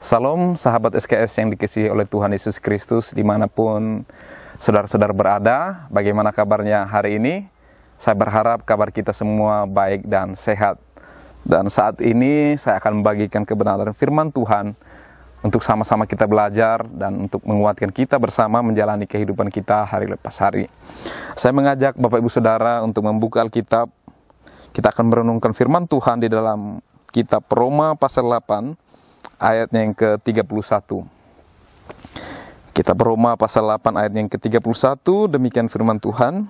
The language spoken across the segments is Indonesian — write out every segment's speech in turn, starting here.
Salam sahabat SKS yang dikasihi oleh Tuhan Yesus Kristus dimanapun saudara-saudara berada. Bagaimana kabarnya hari ini? Saya berharap kabar kita semua baik dan sehat. Dan saat ini saya akan membagikan kebenaran firman Tuhan untuk sama-sama kita belajar dan untuk menguatkan kita bersama menjalani kehidupan kita hari lepas hari. Saya mengajak Bapak Ibu Saudara untuk membuka Alkitab. Kita akan merenungkan firman Tuhan di dalam kitab Roma pasal 8 ayatnya yang ke-31. Kitab Roma pasal 8 ayat yang ke-31, demikian firman Tuhan.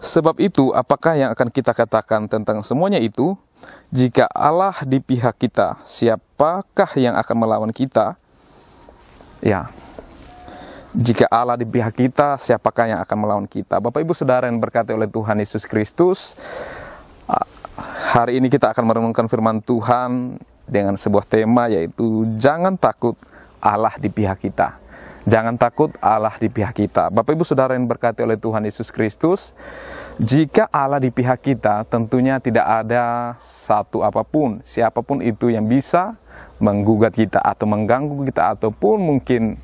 Sebab itu, apakah yang akan kita katakan tentang semuanya itu? Jika Allah di pihak kita, siapakah yang akan melawan kita? Ya, jika Allah di pihak kita, siapakah yang akan melawan kita? Bapak Ibu Saudara yang berkati oleh Tuhan Yesus Kristus, hari ini kita akan merenungkan firman Tuhan dengan sebuah tema, yaitu jangan takut, Allah di pihak kita. Jangan takut, Allah di pihak kita. Bapak Ibu Saudara yang berkati oleh Tuhan Yesus Kristus, jika Allah di pihak kita, tentunya tidak ada satu apapun, siapapun itu yang bisa menggugat kita atau mengganggu kita ataupun mungkin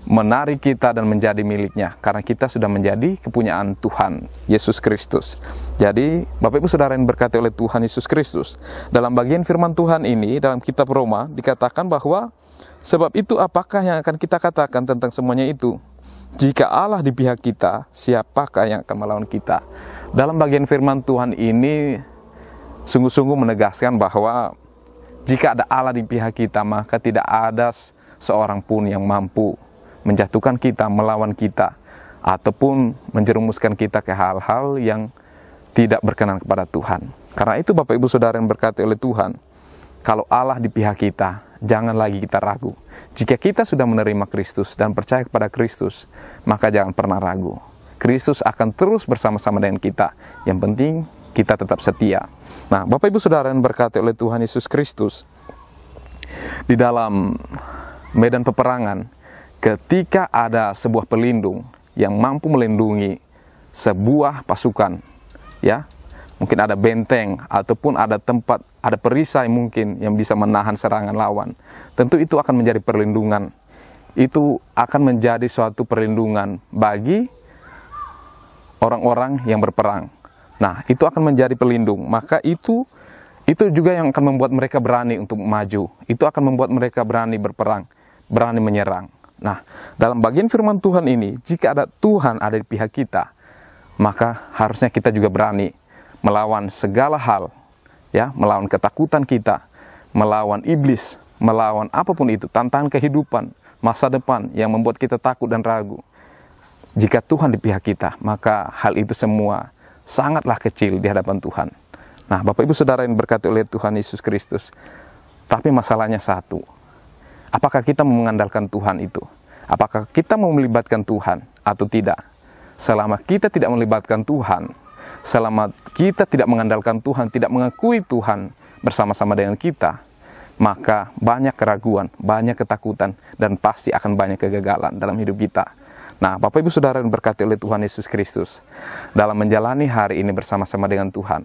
menarik kita dan menjadi miliknya, karena kita sudah menjadi kepunyaan Tuhan Yesus Kristus. Jadi Bapak Ibu Saudara yang berkati oleh Tuhan Yesus Kristus, dalam bagian firman Tuhan ini dalam kitab Roma dikatakan bahwa sebab itu apakah yang akan kita katakan tentang semuanya itu? Jika Allah di pihak kita, siapakah yang akan melawan kita? Dalam bagian firman Tuhan ini sungguh-sungguh menegaskan bahwa jika ada Allah di pihak kita, maka tidak ada seorang pun yang mampu menjatuhkan kita, melawan kita, ataupun menjerumuskan kita ke hal-hal yang tidak berkenan kepada Tuhan. Karena itu Bapak Ibu Saudara yang berkati oleh Tuhan, kalau Allah di pihak kita, jangan lagi kita ragu. Jika kita sudah menerima Kristus dan percaya kepada Kristus, maka jangan pernah ragu. Kristus akan terus bersama-sama dengan kita. Yang penting kita tetap setia. Nah, Bapak Ibu Saudara yang berkati oleh Tuhan Yesus Kristus, di dalam medan peperangan, ketika ada sebuah pelindung yang mampu melindungi sebuah pasukan, ya, mungkin ada benteng ataupun ada tempat, ada perisai mungkin yang bisa menahan serangan lawan, tentu itu akan menjadi perlindungan. Itu akan menjadi suatu perlindungan bagi orang-orang yang berperang. Nah, itu akan menjadi pelindung. Maka itu juga yang akan membuat mereka berani untuk maju. Itu akan membuat mereka berani berperang, berani menyerang. Nah, dalam bagian firman Tuhan ini, jika ada Tuhan ada di pihak kita, maka harusnya kita juga berani melawan segala hal, ya, melawan ketakutan kita, melawan iblis, melawan apapun itu, tantangan kehidupan, masa depan yang membuat kita takut dan ragu. Jika Tuhan di pihak kita, maka hal itu semua sangatlah kecil di hadapan Tuhan. Nah, Bapak Ibu Saudara yang berkati oleh Tuhan Yesus Kristus, tapi masalahnya satu. Apakah kita mengandalkan Tuhan itu? Apakah kita mau melibatkan Tuhan atau tidak? Selama kita tidak melibatkan Tuhan, selama kita tidak mengandalkan Tuhan, tidak mengakui Tuhan bersama-sama dengan kita, maka banyak keraguan, banyak ketakutan, dan pasti akan banyak kegagalan dalam hidup kita. Nah, Bapak Ibu Saudara yang berkati oleh Tuhan Yesus Kristus, dalam menjalani hari ini bersama-sama dengan Tuhan,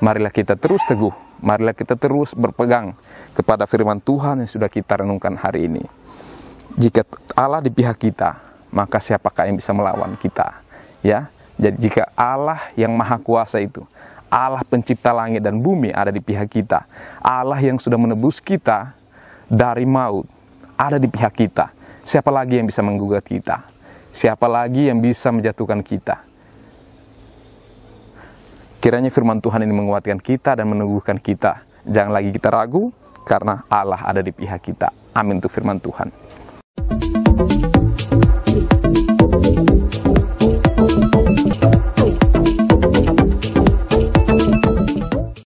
marilah kita terus teguh, marilah kita terus berpegang kepada firman Tuhan yang sudah kita renungkan hari ini. Jika Allah di pihak kita, maka siapakah yang bisa melawan kita? Ya, jadi jika Allah yang maha kuasa itu, Allah pencipta langit dan bumi ada di pihak kita, Allah yang sudah menebus kita dari maut ada di pihak kita, siapa lagi yang bisa menggugat kita? Siapa lagi yang bisa menjatuhkan kita? Kiranya firman Tuhan ini menguatkan kita dan meneguhkan kita. Jangan lagi kita ragu, karena Allah ada di pihak kita. Amin untuk firman Tuhan.